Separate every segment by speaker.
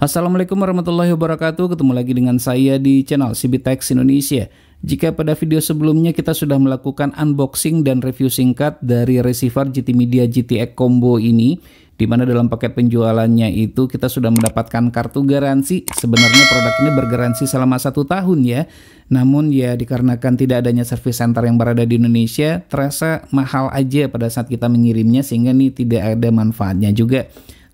Speaker 1: Assalamualaikum warahmatullahi wabarakatuh. Ketemu lagi dengan saya di channel CBTech Indonesia. Jika pada video sebelumnya kita sudah melakukan unboxing dan review singkat dari receiver GT Media GTX Combo ini, di mana dalam paket penjualannya itu kita sudah mendapatkan kartu garansi. Sebenarnya produk ini bergaransi selama 1 tahun ya. Namun ya dikarenakan tidak adanya service center yang berada di Indonesia, terasa mahal aja pada saat kita mengirimnya sehingga ini tidak ada manfaatnya juga.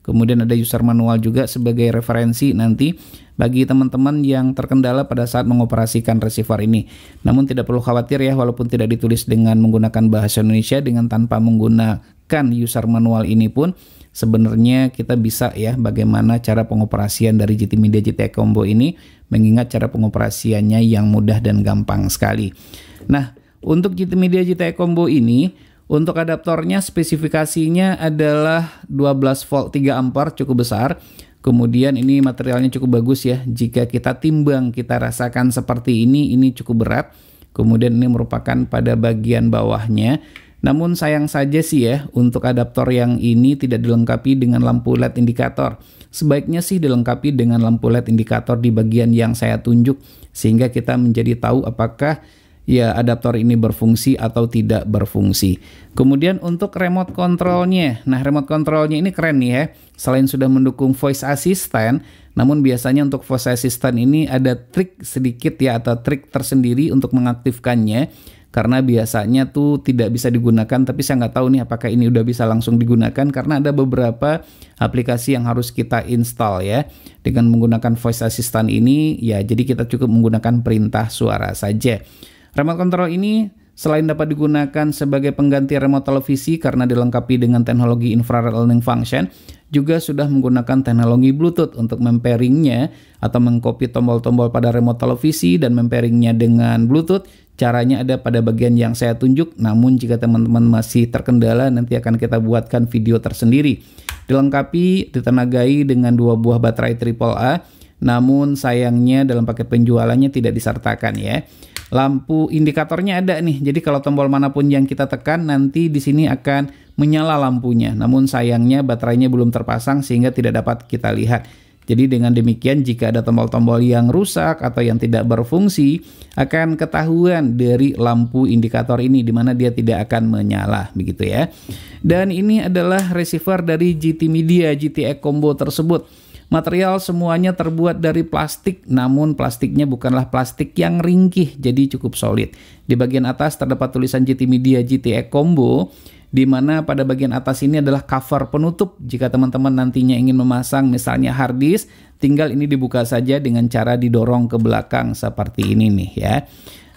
Speaker 1: Kemudian ada user manual juga sebagai referensi nanti bagi teman-teman yang terkendala pada saat mengoperasikan receiver ini. Namun tidak perlu khawatir ya, walaupun tidak ditulis dengan menggunakan bahasa Indonesia, dengan tanpa menggunakan user manual ini pun sebenarnya kita bisa ya bagaimana cara pengoperasian dari GT Media GTX Combo ini, mengingat cara pengoperasiannya yang mudah dan gampang sekali. Nah, untuk GT Media GTX Combo ini, untuk adaptornya spesifikasinya adalah 12 volt 3 ampere, cukup besar. Kemudian ini materialnya cukup bagus ya. Jika kita timbang, kita rasakan seperti ini cukup berat. Kemudian ini merupakan pada bagian bawahnya. Namun sayang saja sih ya, untuk adaptor yang ini tidak dilengkapi dengan lampu LED indikator. Sebaiknya sih dilengkapi dengan lampu LED indikator di bagian yang saya tunjuk, sehingga kita menjadi tahu apakah ya adaptor ini berfungsi atau tidak berfungsi. Kemudian untuk remote controlnya, nah remote controlnya ini keren nih ya. Selain sudah mendukung voice assistant, namun biasanya untuk voice assistant ini ada trik sedikit ya, atau trik tersendiri untuk mengaktifkannya. Karena biasanya tuh tidak bisa digunakan, tapi saya nggak tahu nih apakah ini udah bisa langsung digunakan, karena ada beberapa aplikasi yang harus kita install ya. Dengan menggunakan voice assistant ini ya, jadi kita cukup menggunakan perintah suara saja. Remote control ini selain dapat digunakan sebagai pengganti remote televisi karena dilengkapi dengan teknologi infrared learning function, juga sudah menggunakan teknologi Bluetooth untuk mempairingnya atau mengcopy tombol-tombol pada remote televisi dan mempairingnya dengan Bluetooth. Caranya ada pada bagian yang saya tunjuk, namun jika teman-teman masih terkendala nanti akan kita buatkan video tersendiri. Dilengkapi, ditenagai dengan 2 buah baterai AAA, namun sayangnya dalam paket penjualannya tidak disertakan ya. Lampu indikatornya ada nih, jadi kalau tombol manapun yang kita tekan nanti di sini akan menyala lampunya. Namun sayangnya baterainya belum terpasang sehingga tidak dapat kita lihat. Jadi dengan demikian jika ada tombol-tombol yang rusak atau yang tidak berfungsi, akan ketahuan dari lampu indikator ini di mana dia tidak akan menyala begitu ya. Dan ini adalah receiver dari GT Media GTX Combo tersebut. Material semuanya terbuat dari plastik, namun plastiknya bukanlah plastik yang ringkih, jadi cukup solid. Di bagian atas terdapat tulisan GT Media GTX Combo, di mana pada bagian atas ini adalah cover penutup. Jika teman-teman nantinya ingin memasang misalnya hard disk, tinggal ini dibuka saja dengan cara didorong ke belakang seperti ini nih ya.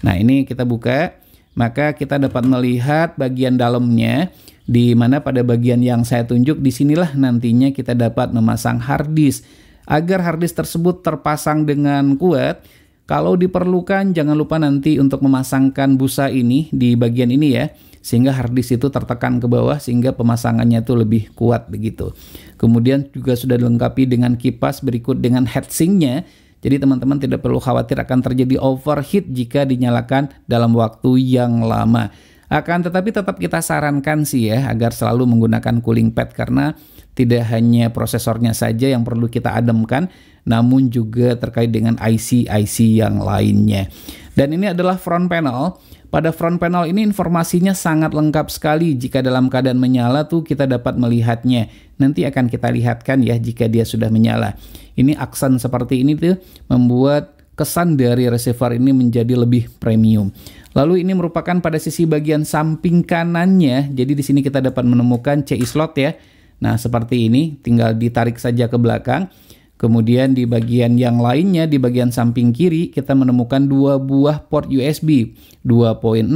Speaker 1: Nah ini kita buka, maka kita dapat melihat bagian dalamnya, di mana pada bagian yang saya tunjuk disinilah nantinya kita dapat memasang hard disk. Agar hard disk tersebut terpasang dengan kuat, kalau diperlukan jangan lupa nanti untuk memasangkan busa ini di bagian ini ya, sehingga hard disk itu tertekan ke bawah sehingga pemasangannya itu lebih kuat begitu. Kemudian juga sudah dilengkapi dengan kipas berikut dengan heatsinknya. Jadi teman-teman tidak perlu khawatir akan terjadi overheat jika dinyalakan dalam waktu yang lama. Akan tetapi tetap kita sarankan sih ya agar selalu menggunakan cooling pad, karena tidak hanya prosesornya saja yang perlu kita ademkan, namun juga terkait dengan IC-IC yang lainnya. Dan ini adalah front panel. Pada front panel ini informasinya sangat lengkap sekali. Jika dalam keadaan menyala tuh kita dapat melihatnya. Nanti akan kita lihatkan ya jika dia sudah menyala. Ini aksen seperti ini tuh membuat kesan dari receiver ini menjadi lebih premium. Lalu ini merupakan pada sisi bagian samping kanannya. Jadi di sini kita dapat menemukan CI slot ya. Nah, seperti ini, tinggal ditarik saja ke belakang. Kemudian di bagian yang lainnya, di bagian samping kiri, kita menemukan 2 buah port USB, 2.0,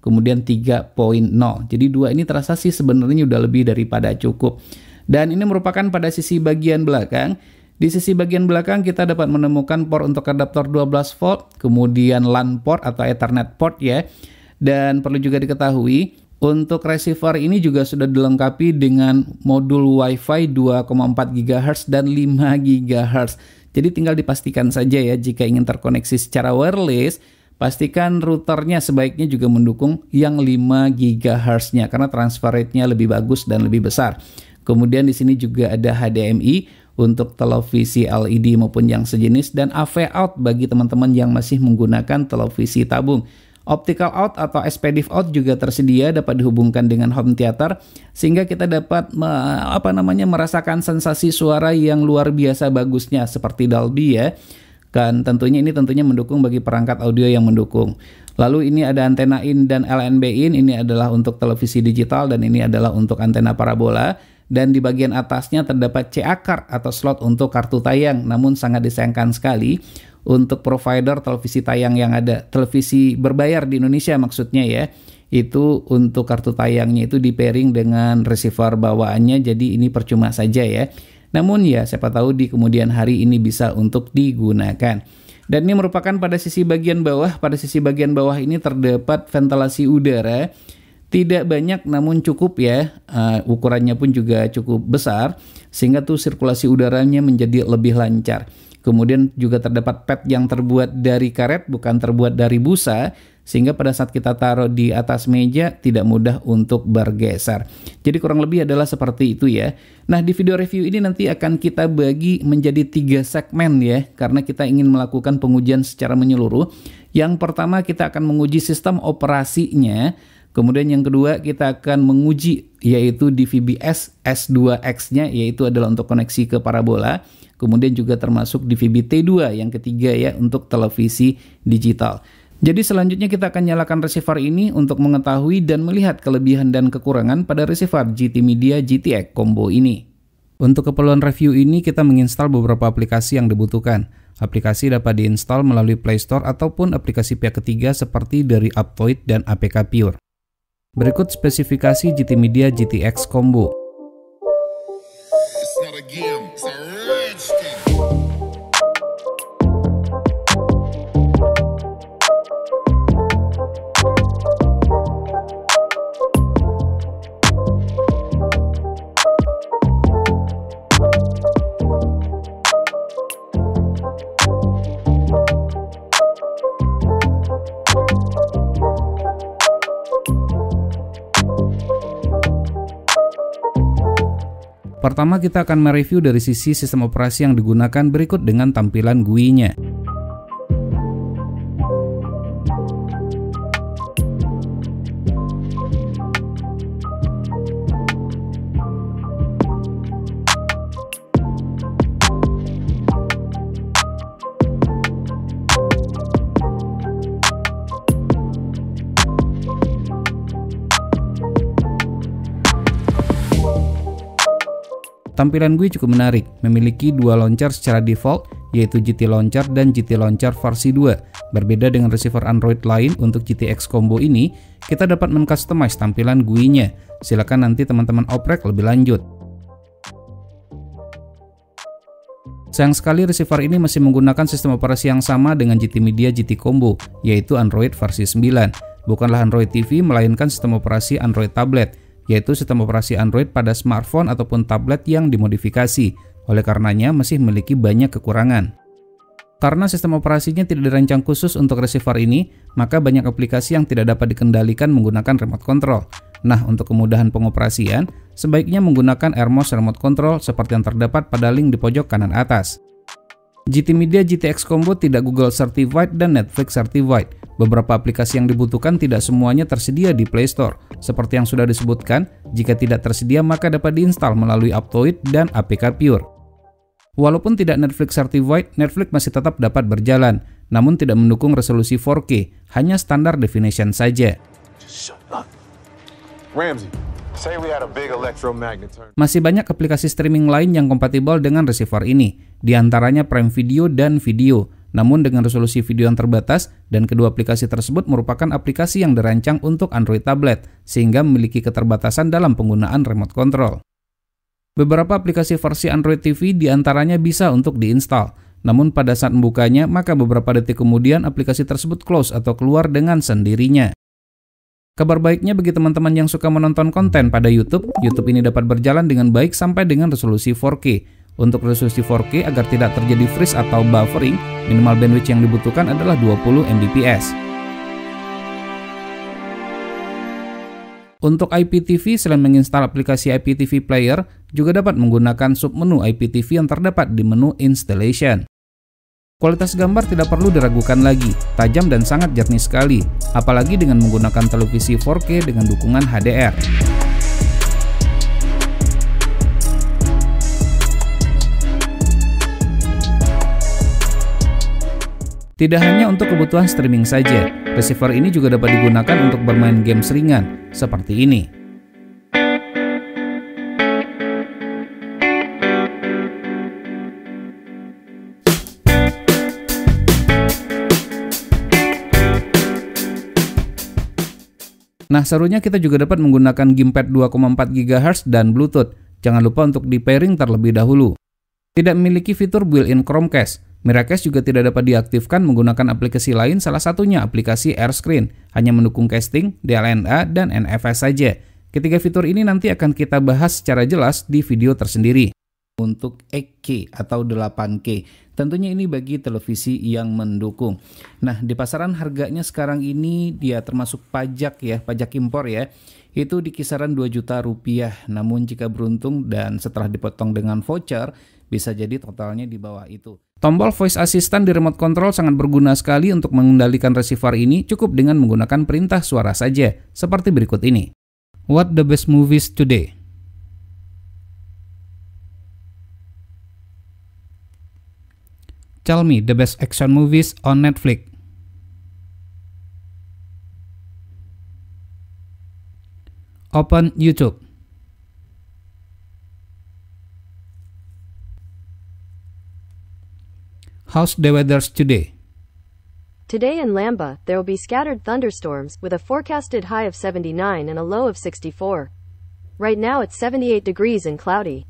Speaker 1: kemudian 3.0. Jadi 2 ini terasa sih sebenarnya udah lebih daripada cukup. Dan ini merupakan pada sisi bagian belakang. Di sisi bagian belakang kita dapat menemukan port untuk adaptor 12 volt, kemudian LAN port atau Ethernet port ya. Dan perlu juga diketahui, untuk receiver ini juga sudah dilengkapi dengan modul Wi-Fi 2,4 GHz dan 5 GHz. Jadi tinggal dipastikan saja ya jika ingin terkoneksi secara wireless, pastikan routernya sebaiknya juga mendukung yang 5 GHz-nya karena transfer rate-nya lebih bagus dan lebih besar. Kemudian di sini juga ada HDMI untuk televisi LED maupun yang sejenis, dan AV out bagi teman-teman yang masih menggunakan televisi tabung. Optical out atau SPDIF out juga tersedia, dapat dihubungkan dengan home theater sehingga kita dapat merasakan sensasi suara yang luar biasa bagusnya seperti Dolby ya. Kan tentunya ini mendukung bagi perangkat audio yang mendukung. Lalu ini ada antena in dan LNB in, ini adalah untuk televisi digital dan ini adalah untuk antena parabola. Dan di bagian atasnya terdapat CA card atau slot untuk kartu tayang. Namun sangat disayangkan sekali untuk provider televisi tayang yang ada, televisi berbayar di Indonesia maksudnya ya, itu untuk kartu tayangnya itu di pairing dengan receiver bawaannya, jadi ini percuma saja ya. Namun ya siapa tahu di kemudian hari ini bisa untuk digunakan. Dan ini merupakan pada sisi bagian bawah. Pada sisi bagian bawah ini terdapat ventilasi udara. Tidak banyak namun cukup ya, ukurannya pun juga cukup besar sehingga tuh sirkulasi udaranya menjadi lebih lancar. Kemudian juga terdapat pad yang terbuat dari karet bukan terbuat dari busa, sehingga pada saat kita taruh di atas meja tidak mudah untuk bergeser. Jadi kurang lebih adalah seperti itu ya. Nah, di video review ini nanti akan kita bagi menjadi 3 segmen ya, karena kita ingin melakukan pengujian secara menyeluruh. Yang pertama kita akan menguji sistem operasinya. Kemudian yang kedua kita akan menguji yaitu di VBS S2X-nya, yaitu adalah untuk koneksi ke parabola. Kemudian juga termasuk di VBT2 yang ketiga ya untuk televisi digital. Jadi selanjutnya kita akan nyalakan receiver ini untuk mengetahui dan melihat kelebihan dan kekurangan pada receiver GT Media GTX Combo ini. Untuk keperluan review ini kita menginstal beberapa aplikasi yang dibutuhkan. Aplikasi dapat diinstal melalui Play Store ataupun aplikasi pihak ketiga seperti dari Aptoide dan APK Pure. Berikut spesifikasi GT Media GTX Combo. Pertama kita akan mereview dari sisi sistem operasi yang digunakan berikut dengan tampilan GUI-nya. Tampilan GUI cukup menarik, memiliki 2 launcher secara default, yaitu GT Launcher dan GT Launcher versi 2. Berbeda dengan receiver Android lain, untuk GTX Combo ini, kita dapat mengcustomize tampilan GUI-nya. Silakan nanti teman-teman oprek lebih lanjut. Sayang sekali receiver ini masih menggunakan sistem operasi yang sama dengan GT Media GT Combo, yaitu Android versi 9. Bukanlah Android TV, melainkan sistem operasi Android tablet, yaitu sistem operasi Android pada smartphone ataupun tablet yang dimodifikasi. Oleh karenanya masih memiliki banyak kekurangan. Karena sistem operasinya tidak dirancang khusus untuk receiver ini, maka banyak aplikasi yang tidak dapat dikendalikan menggunakan remote control. Nah, untuk kemudahan pengoperasian, sebaiknya menggunakan AirMouse Remote Control seperti yang terdapat pada link di pojok kanan atas. GT Media GTX Combo tidak Google Certified dan Netflix Certified. Beberapa aplikasi yang dibutuhkan tidak semuanya tersedia di Play Store. Seperti yang sudah disebutkan, jika tidak tersedia maka dapat diinstal melalui Aptoide dan APK Pure. Walaupun tidak Netflix Certified, Netflix masih tetap dapat berjalan, namun tidak mendukung resolusi 4K, hanya standar definition saja. Masih banyak aplikasi streaming lain yang kompatibel dengan receiver ini, diantaranya Prime Video dan Video. Namun dengan resolusi video yang terbatas, dan kedua aplikasi tersebut merupakan aplikasi yang dirancang untuk Android tablet, sehingga memiliki keterbatasan dalam penggunaan remote control. Beberapa aplikasi versi Android TV diantaranya bisa untuk diinstal, namun pada saat membukanya, maka beberapa detik kemudian aplikasi tersebut close atau keluar dengan sendirinya. Kabar baiknya bagi teman-teman yang suka menonton konten pada YouTube, YouTube ini dapat berjalan dengan baik sampai dengan resolusi 4K. Untuk resolusi 4K agar tidak terjadi freeze atau buffering, minimal bandwidth yang dibutuhkan adalah 20 Mbps. Untuk IPTV, selain menginstal aplikasi IPTV Player, juga dapat menggunakan submenu IPTV yang terdapat di menu Installation. Kualitas gambar tidak perlu diragukan lagi, tajam dan sangat jernih sekali, apalagi dengan menggunakan televisi 4K dengan dukungan HDR. Tidak hanya untuk kebutuhan streaming saja, receiver ini juga dapat digunakan untuk bermain game ringan, seperti ini. Nah, serunya kita juga dapat menggunakan gamepad 2,4 GHz dan Bluetooth. Jangan lupa untuk di-pairing terlebih dahulu. Tidak memiliki fitur built-in Chromecast. Miracast juga tidak dapat diaktifkan menggunakan aplikasi lain, salah satunya aplikasi AirScreen. Hanya mendukung casting, DLNA, dan NFS saja. Ketiga fitur ini nanti akan kita bahas secara jelas di video tersendiri. Untuk 8K atau 8K, tentunya ini bagi televisi yang mendukung. Nah, di pasaran harganya sekarang ini dia termasuk pajak ya, pajak impor ya. Itu di kisaran 2 juta rupiah. Namun jika beruntung dan setelah dipotong dengan voucher, bisa jadi totalnya di bawah itu. Tombol voice assistant di remote control sangat berguna sekali untuk mengendalikan receiver ini, cukup dengan menggunakan perintah suara saja, seperti berikut ini. What the best movies today? Tell me the best action movies on Netflix. Open YouTube. How's the weather today?
Speaker 2: Today in Lamba, there will be scattered thunderstorms, with a forecasted high of 79 and a low of 64. Right now it's 78 degrees and cloudy.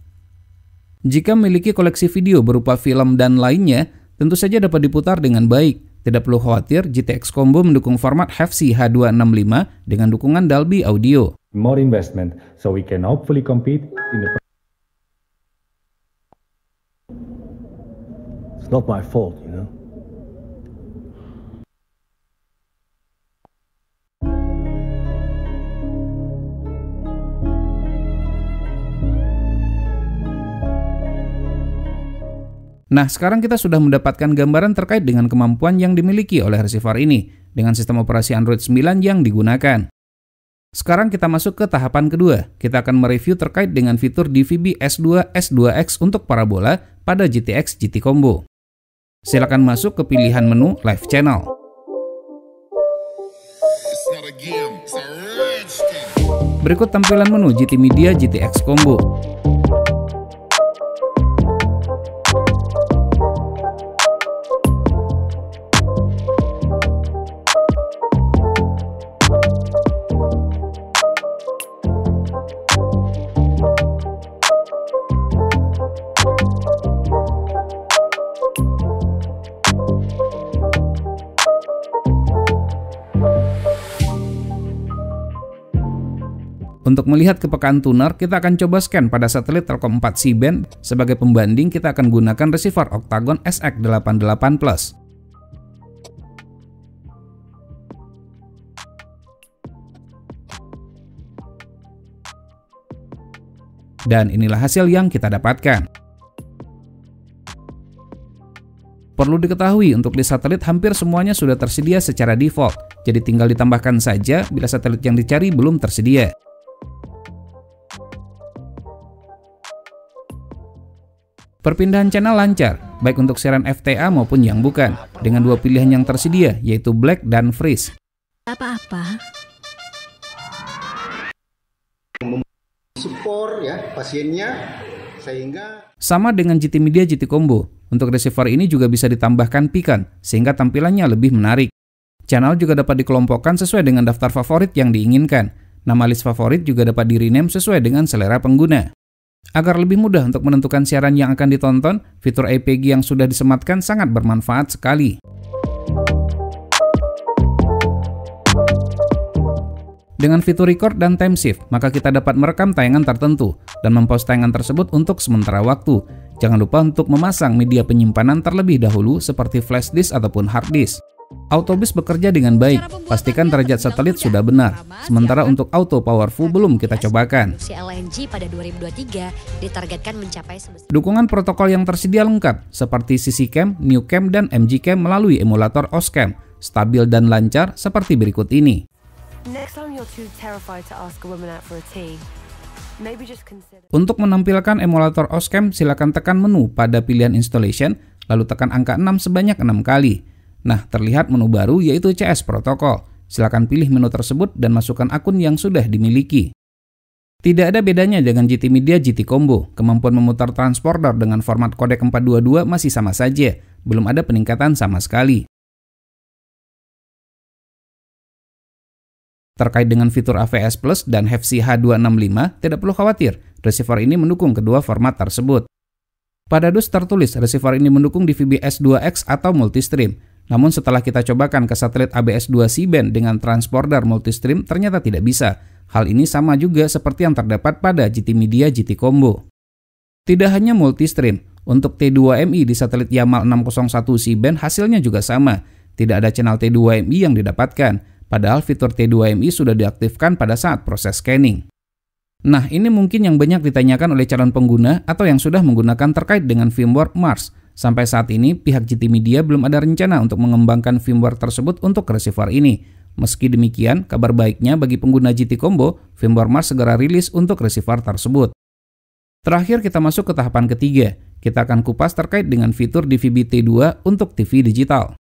Speaker 1: Jika memiliki koleksi video berupa film dan lainnya, tentu saja dapat diputar dengan baik. Tidak perlu khawatir, GTX Combo mendukung format HEVC H265 dengan dukungan Dolby Audio.
Speaker 3: More investment, so we can hopefully compete in the... It's not my fault, you know.
Speaker 1: Nah, sekarang kita sudah mendapatkan gambaran terkait dengan kemampuan yang dimiliki oleh receiver ini dengan sistem operasi Android 9 yang digunakan. Sekarang kita masuk ke tahapan kedua. Kita akan mereview terkait dengan fitur DVB S2 S2X untuk parabola pada GTX GT Combo. Silakan masuk ke pilihan menu Live Channel. Berikut tampilan menu GT Media GTX Combo. Untuk melihat kepekaan tuner, kita akan coba scan pada satelit Telkom 4 C-band. Sebagai pembanding, kita akan gunakan receiver Octagon SX88 Plus. Dan inilah hasil yang kita dapatkan. Perlu diketahui, untuk di satelit hampir semuanya sudah tersedia secara default, jadi tinggal ditambahkan saja bila satelit yang dicari belum tersedia. Perpindahan channel lancar, baik untuk siaran FTA maupun yang bukan, dengan dua pilihan yang tersedia, yaitu Black dan Freeze.
Speaker 4: Apa-apa?
Speaker 5: Support ya pasiennya, sehingga
Speaker 1: sama dengan GT Media GT Combo, untuk receiver ini juga bisa ditambahkan pican, sehingga tampilannya lebih menarik. Channel juga dapat dikelompokkan sesuai dengan daftar favorit yang diinginkan. Nama list favorit juga dapat di-rename sesuai dengan selera pengguna. Agar lebih mudah untuk menentukan siaran yang akan ditonton, fitur APG yang sudah disematkan sangat bermanfaat sekali. Dengan fitur record dan time shift, maka kita dapat merekam tayangan tertentu dan mempost tayangan tersebut untuk sementara waktu. Jangan lupa untuk memasang media penyimpanan terlebih dahulu seperti flash disk ataupun hard disk. Autobis bekerja dengan baik, pastikan derajat satelit sudah benar. Sementara untuk auto powerful belum kita cobakan.
Speaker 4: LNG pada 2023 ditargetkan mencapai
Speaker 1: Dukungan protokol yang tersedia lengkap, seperti CC-Cam, New-Cam, dan MG-Cam melalui emulator OSCam, stabil dan lancar seperti berikut ini. Untuk menampilkan emulator OSCam, silakan tekan menu pada pilihan Installation, lalu tekan angka 6 sebanyak 6 kali. Nah, terlihat menu baru yaitu CS Protokol. Silakan pilih menu tersebut dan masukkan akun yang sudah dimiliki. Tidak ada bedanya dengan GT Media GT Combo. Kemampuan memutar transponder dengan format kodek 422 masih sama saja. Belum ada peningkatan sama sekali. Terkait dengan fitur AVS Plus dan HEVC H265, tidak perlu khawatir. Receiver ini mendukung kedua format tersebut. Pada dus tertulis, receiver ini mendukung DVB S2X atau multistream. Namun setelah kita cobakan ke satelit ABS-2 C-band dengan transponder multistream, ternyata tidak bisa. Hal ini sama juga seperti yang terdapat pada GT Media GT Combo. Tidak hanya multistream, untuk T2MI di satelit Yamal 601 C-band hasilnya juga sama. Tidak ada channel T2MI yang didapatkan, padahal fitur T2MI sudah diaktifkan pada saat proses scanning. Nah, ini mungkin yang banyak ditanyakan oleh calon pengguna atau yang sudah menggunakan terkait dengan firmware Mars. Sampai saat ini, pihak GT Media belum ada rencana untuk mengembangkan firmware tersebut untuk receiver ini. Meski demikian, kabar baiknya bagi pengguna GT Combo, firmware Mars segera rilis untuk receiver tersebut. Terakhir, kita masuk ke tahapan ketiga. Kita akan kupas terkait dengan fitur DVB T2 untuk TV digital.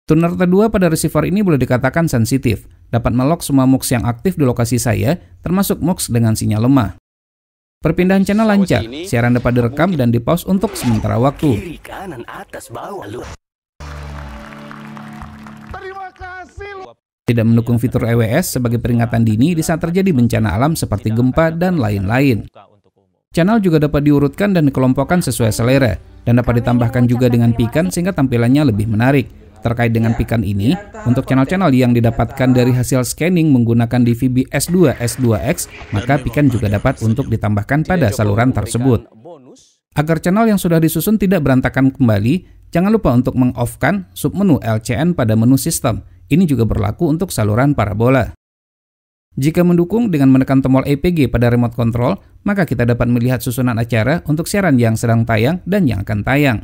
Speaker 1: Tuner T2 pada receiver ini boleh dikatakan sensitif, dapat melock semua MUX yang aktif di lokasi saya, termasuk MUX dengan sinyal lemah. Perpindahan channel lancar, siaran dapat direkam dan di-pause untuk sementara waktu. Tidak mendukung fitur EWS sebagai peringatan dini di saat terjadi bencana alam seperti gempa dan lain-lain. Channel juga dapat diurutkan dan dikelompokkan sesuai selera, dan dapat ditambahkan juga dengan pikan sehingga tampilannya lebih menarik. Terkait dengan pikan ini, untuk channel-channel yang didapatkan dari hasil scanning menggunakan DVB S2 S2X, maka pikan juga dapat untuk ditambahkan pada saluran tersebut. Agar channel yang sudah disusun tidak berantakan kembali, jangan lupa untuk meng-off-kan submenu LCN pada menu sistem. Ini juga berlaku untuk saluran parabola. Jika mendukung dengan menekan tombol EPG pada remote control, maka kita dapat melihat susunan acara untuk siaran yang sedang tayang dan yang akan tayang.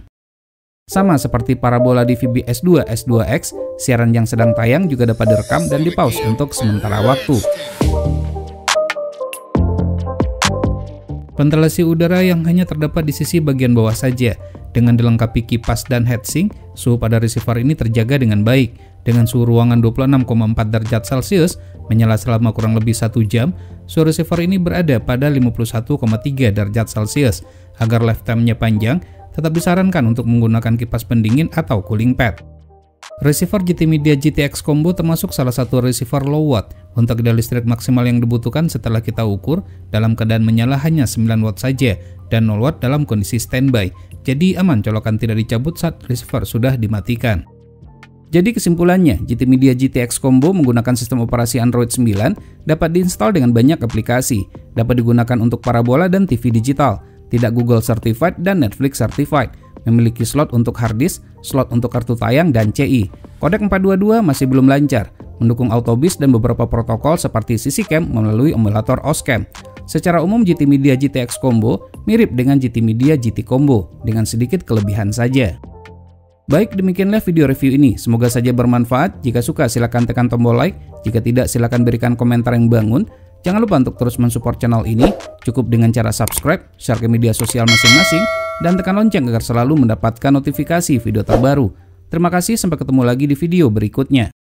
Speaker 1: Sama seperti parabola DVB S2 S2X, siaran yang sedang tayang juga dapat direkam dan di-pause untuk sementara waktu. Ventilasi udara yang hanya terdapat di sisi bagian bawah saja. Dengan dilengkapi kipas dan heatsink, suhu pada receiver ini terjaga dengan baik. Dengan suhu ruangan 26,4 derajat Celcius, menyala selama kurang lebih 1 jam, suhu receiver ini berada pada 51,3 derajat Celcius. Agar lifetime-nya panjang, tetap disarankan untuk menggunakan kipas pendingin atau cooling pad. Receiver GT Media GTX Combo termasuk salah satu receiver low watt. Untuk daya listrik maksimal yang dibutuhkan setelah kita ukur, dalam keadaan menyala hanya 9 watt saja, dan 0 watt dalam kondisi standby. Jadi aman colokan tidak dicabut saat receiver sudah dimatikan. Jadi kesimpulannya, GT Media GTX Combo menggunakan sistem operasi Android 9, dapat diinstal dengan banyak aplikasi, dapat digunakan untuk parabola dan TV digital, tidak Google Certified dan Netflix Certified, memiliki slot untuk hard disk, slot untuk kartu tayang, dan CI. Kodek 422 masih belum lancar, mendukung Autobis dan beberapa protokol seperti CC-Cam melalui emulator OSCam. Secara umum GT Media GTX Combo mirip dengan GT Media GT Combo, dengan sedikit kelebihan saja. Baik, demikianlah video review ini. Semoga saja bermanfaat. Jika suka silahkan tekan tombol like, jika tidak silahkan berikan komentar yang bangun. Jangan lupa untuk terus mensupport channel ini, cukup dengan cara subscribe, share ke media sosial masing-masing, dan tekan lonceng agar selalu mendapatkan notifikasi video terbaru. Terima kasih, sampai ketemu lagi di video berikutnya.